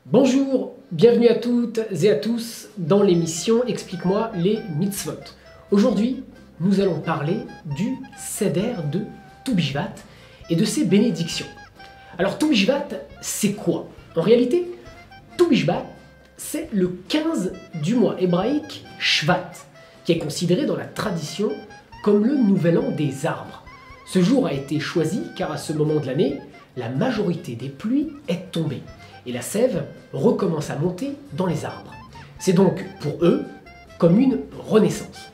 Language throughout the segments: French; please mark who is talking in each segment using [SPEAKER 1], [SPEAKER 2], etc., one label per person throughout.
[SPEAKER 1] Bonjour, bienvenue à toutes et à tous dans l'émission Explique-moi les mitzvot. Aujourd'hui, nous allons parler du Seder de Tou B'Shvat et de ses bénédictions. Alors Tou B'Shvat, c'est quoi? En réalité, Tou B'Shvat, c'est le 15 du mois hébraïque Shvat, qui est considéré dans la tradition comme le nouvel an des arbres. Ce jour a été choisi car à ce moment de l'année, la majorité des pluies est tombée et la sève recommence à monter dans les arbres. C'est donc pour eux comme une renaissance.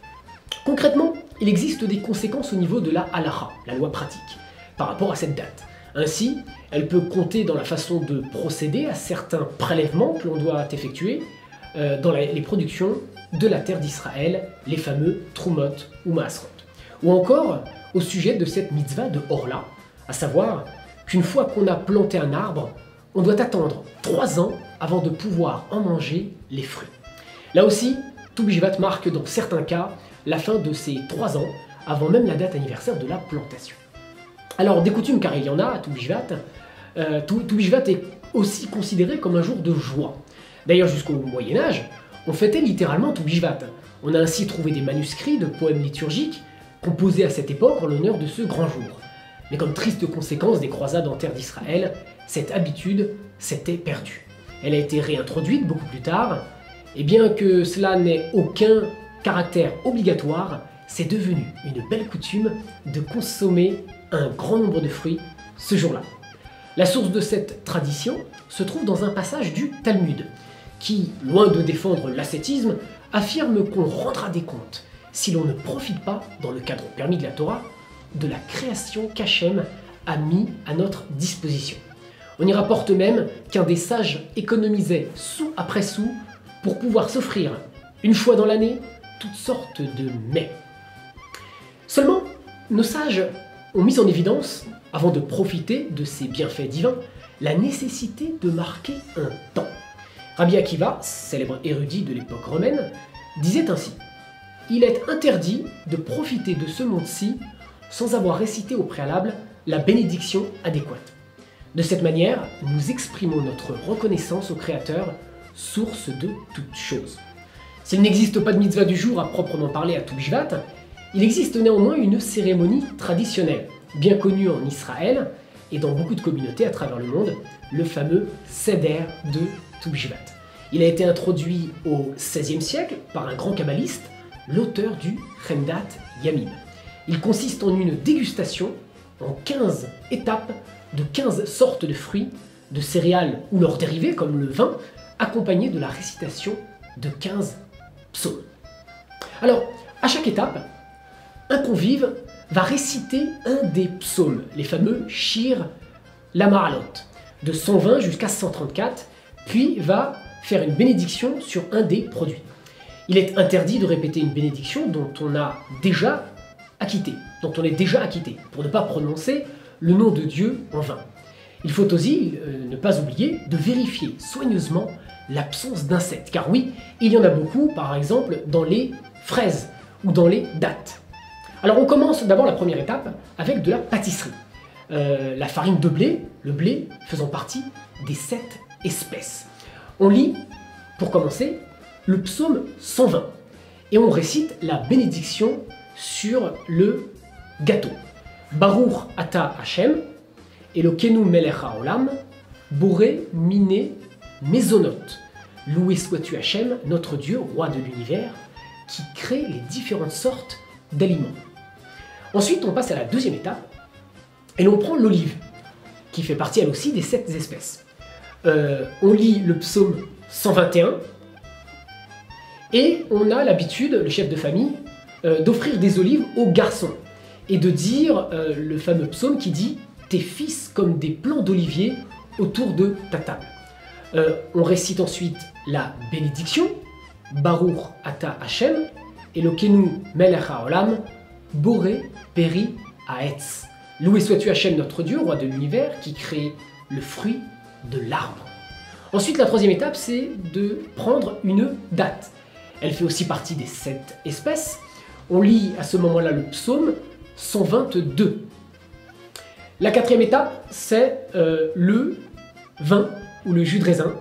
[SPEAKER 1] Concrètement, il existe des conséquences au niveau de la halacha, la loi pratique, par rapport à cette date. Ainsi, elle peut compter dans la façon de procéder à certains prélèvements que l'on doit effectuer dans les productions de la terre d'Israël, les fameux Trumot ou Maasrot. Ou encore au sujet de cette mitzvah de Orla, à savoir qu'une fois qu'on a planté un arbre, on doit attendre 3 ans avant de pouvoir en manger les fruits. Là aussi, Tou B'Shvat marque dans certains cas la fin de ces 3 ans, avant même la date anniversaire de la plantation. Alors, des coutumes, car il y en a à Tou B'Shvat, Tou B'Shvat est aussi considéré comme un jour de joie. D'ailleurs, jusqu'au Moyen-Âge, on fêtait littéralement Tou B'Shvat. On a ainsi trouvé des manuscrits de poèmes liturgiques composés à cette époque en l'honneur de ce grand jour. Mais comme triste conséquence des croisades en terre d'Israël, cette habitude s'était perdue. Elle a été réintroduite beaucoup plus tard, et bien que cela n'ait aucun caractère obligatoire, c'est devenu une belle coutume de consommer un grand nombre de fruits ce jour-là. La source de cette tradition se trouve dans un passage du Talmud, qui, loin de défendre l'ascétisme, affirme qu'on rendra des comptes si l'on ne profite pas, dans le cadre permis de la Torah, de la création qu'Hachem a mis à notre disposition. On y rapporte même qu'un des sages économisait sou après sou pour pouvoir s'offrir, une fois dans l'année, toutes sortes de mets. Seulement, nos sages ont mis en évidence, avant de profiter de ces bienfaits divins, la nécessité de marquer un temps. Rabbi Akiva, célèbre érudit de l'époque romaine, disait ainsi: « Il est interdit de profiter de ce monde-ci sans avoir récité au préalable la bénédiction adéquate. De cette manière, nous exprimons notre reconnaissance au Créateur, source de toutes choses. » S'il n'existe pas de mitzvah du jour à proprement parler à Tou B'Shvat, il existe néanmoins une cérémonie traditionnelle, bien connue en Israël et dans beaucoup de communautés à travers le monde, le fameux Seder de Tou B'Shvat. Il a été introduit au XVIe siècle par un grand kabbaliste, l'auteur du Chemdat Yamim. Il consiste en une dégustation en 15 étapes de 15 sortes de fruits, de céréales ou leurs dérivés comme le vin, accompagnés de la récitation de 15 psaumes. Alors, à chaque étape, un convive va réciter un des psaumes, les fameux Shir Lamaralot, de 120 jusqu'à 134, puis va faire une bénédiction sur un des produits. Il est interdit de répéter une bénédiction dont on est déjà acquitté, pour ne pas prononcer le nom de Dieu en vain. Il faut aussi ne pas oublier de vérifier soigneusement l'absence d'insectes, car oui, il y en a beaucoup, par exemple dans les fraises ou dans les dattes. Alors on commence d'abord la première étape avec de la pâtisserie. La farine de blé, le blé faisant partie des 7 espèces. On lit, pour commencer, le psaume 120 et on récite la bénédiction sur le gâteau. Baruch ata Hashem, Elokeinu melech haolam, boré miné mezonot. Loué sois-tu Hashem, notre Dieu, roi de l'univers, qui crée les différentes sortes d'aliments. Ensuite, on passe à la deuxième étape et l'on prend l'olive, qui fait partie elle aussi des 7 espèces. On lit le psaume 121 et on a l'habitude, le chef de famille, d'offrir des olives aux garçons et de dire le fameux psaume qui dit « Tes fils comme des plants d'olivier autour de ta table ». On récite ensuite la bénédiction « Baruch ata Hashem, Elokeinu melech haolam, boré peri haetz ». Loué sois-tu Hashem, notre Dieu, roi de l'univers, qui crée le fruit de l'arbre. Ensuite, la troisième étape, c'est de prendre une date. Elle fait aussi partie des 7 espèces. On lit à ce moment-là le psaume 122. La quatrième étape, c'est le vin ou le jus de raisin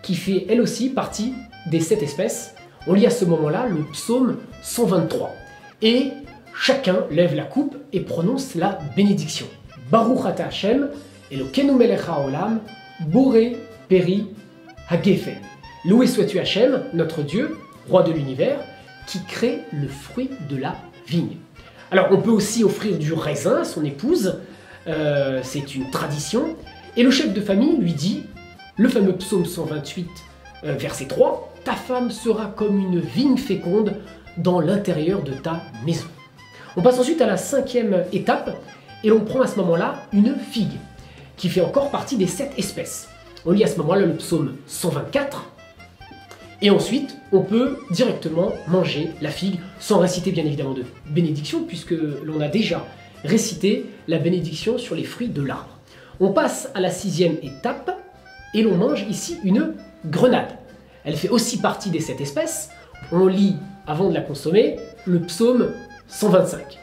[SPEAKER 1] qui fait elle aussi partie des 7 espèces. On lit à ce moment-là le psaume 123. Et chacun lève la coupe et prononce la bénédiction. Baruch ata Hashem, Elokeinu melech haolam, boré peri hagefen. Loué sois-tu Hashem, notre Dieu, roi de l'univers, qui crée le fruit de la vigne. Alors on peut aussi offrir du raisin à son épouse, c'est une tradition. Et le chef de famille lui dit, le fameux psaume 128, verset 3, « Ta femme sera comme une vigne féconde dans l'intérieur de ta maison. » On passe ensuite à la 5e étape, et l'on prend à ce moment-là une figue, qui fait encore partie des 7 espèces. On lit à ce moment-là le psaume 124, et ensuite on peut directement manger la figue, sans réciter bien évidemment de bénédiction, puisque l'on a déjà récité la bénédiction sur les fruits de l'arbre. On passe à la 6e étape, et l'on mange ici une grenade. Elle fait aussi partie des 7 espèces. On lit, avant de la consommer, le psaume 125.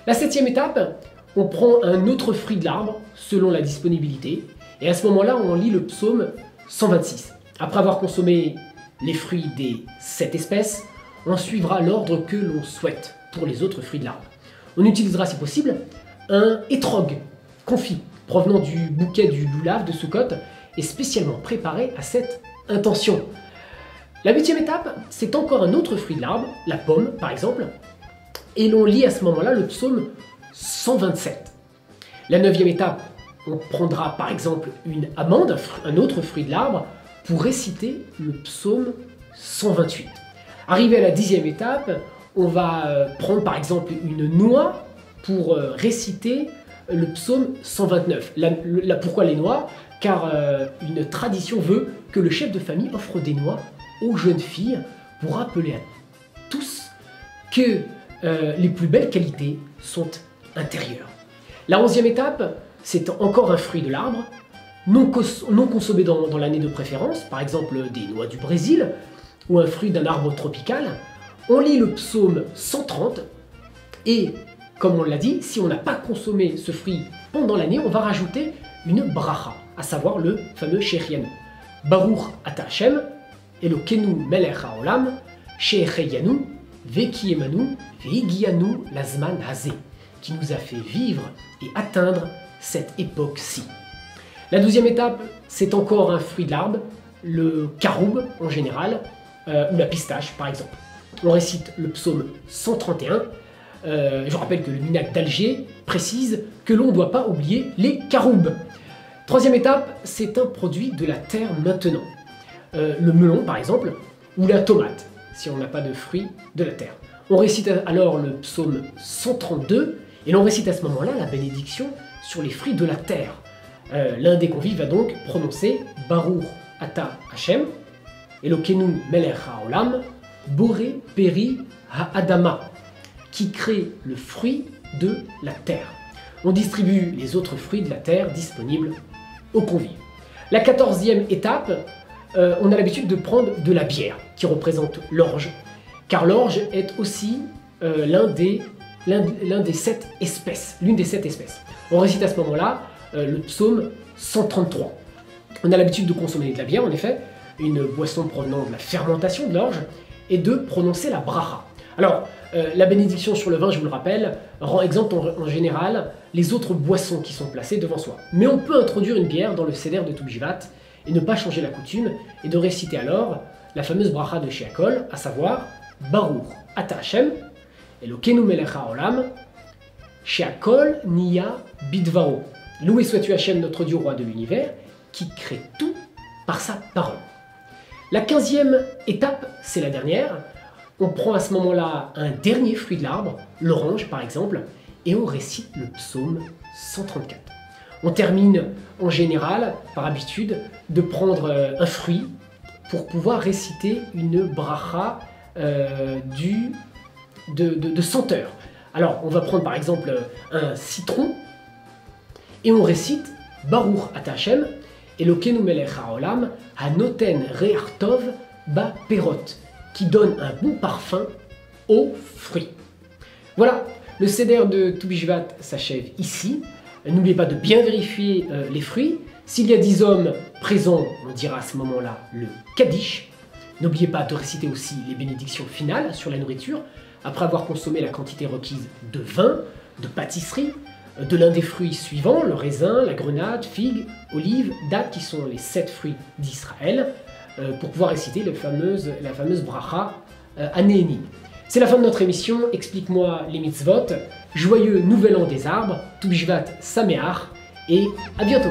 [SPEAKER 1] La 7e étape, on prend un autre fruit de l'arbre, selon la disponibilité, et à ce moment-là, on lit le psaume 126. Après avoir consommé les fruits des 7 espèces, on suivra l'ordre que l'on souhaite pour les autres fruits de l'arbre. On utilisera, si possible, un étrog confit, provenant du bouquet du loulav de Sukkot, et spécialement préparé à cette intention. La 8e étape, c'est encore un autre fruit de l'arbre, la pomme par exemple, et l'on lit à ce moment-là le psaume 127. La 9e étape, on prendra par exemple une amande, un autre fruit de l'arbre, pour réciter le psaume 128. Arrivé à la 10e étape, on va prendre par exemple une noix pour réciter le psaume 129. Pourquoi les noix? Car une tradition veut que le chef de famille offre des noix aux jeunes filles pour rappeler à tous que les plus belles qualités sont intérieures. La 11e étape, c'est encore un fruit de l'arbre, non consommé dans l'année de préférence, par exemple des noix du Brésil ou un fruit d'un arbre tropical. On lit le psaume 130 et, comme on l'a dit, si on n'a pas consommé ce fruit pendant l'année, on va rajouter une bracha, à savoir le fameux Shechianu. Baruch ata Hashem, Elokeinu melech haolam, Shecheyanu, Vekiemanu, Veigianu lazman hazé, qui nous a fait vivre et atteindre cette époque-ci. La 12e étape, c'est encore un fruit de l'arbre, le caroub en général, ou la pistache par exemple. On récite le psaume 131. Je rappelle que le Minac d'Alger précise que l'on ne doit pas oublier les caroubes. 3e étape, c'est un produit de la terre maintenant. Le melon par exemple, ou la tomate, si on n'a pas de fruits de la terre. On récite alors le psaume 132, et l'on récite à ce moment-là la bénédiction sur les fruits de la terre. L'un des convives va donc prononcer Baruch ata Hashem, Elokeinu melech haolam, boré peri ha'adama, qui crée le fruit de la terre. On distribue les autres fruits de la terre disponibles aux convives. La 14e étape, on a l'habitude de prendre de la bière, qui représente l'orge, car l'orge est aussi l'une des 7 espèces. On récite à ce moment-là le psaume 133. On a l'habitude de consommer de la bière, en effet, une boisson provenant de la fermentation de l'orge, et de prononcer la bracha. Alors, la bénédiction sur le vin, je vous le rappelle, rend exempt en général les autres boissons qui sont placées devant soi. Mais on peut introduire une bière dans le seder de Toubishvat et ne pas changer la coutume, et de réciter alors la fameuse bracha de Sheakol, à savoir Baruch ata Hashem, Elokeinu melech haolam, Sheakol niya bidvaro. Loué sois-tu Hashem, notre Dieu, roi de l'univers, qui crée tout par sa parole. La 15e étape, c'est la dernière. On prend à ce moment-là un dernier fruit de l'arbre, l'orange par exemple, et on récite le psaume 134. On termine en général, par habitude, de prendre un fruit pour pouvoir réciter une bracha de senteur. Alors, on va prendre par exemple un citron, et on récite Baruch ata Hashem, Elokeinu melech haolam, hanoten re'ach tov ba perot, qui donne un bon parfum aux fruits. Voilà, le seder de Toubishvat s'achève ici. N'oubliez pas de bien vérifier les fruits. S'il y a 10 hommes présents, on dira à ce moment-là le Kaddish. N'oubliez pas de réciter aussi les bénédictions finales sur la nourriture, après avoir consommé la quantité requise de vin, de pâtisserie, de l'un des fruits suivants, le raisin, la grenade, figue, olive, date, qui sont les 7 fruits d'Israël, pour pouvoir réciter la fameuse bracha Anéhéni. C'est la fin de notre émission, explique-moi les mitzvot, joyeux nouvel an des arbres, Toubishvat Sameach, et à bientôt.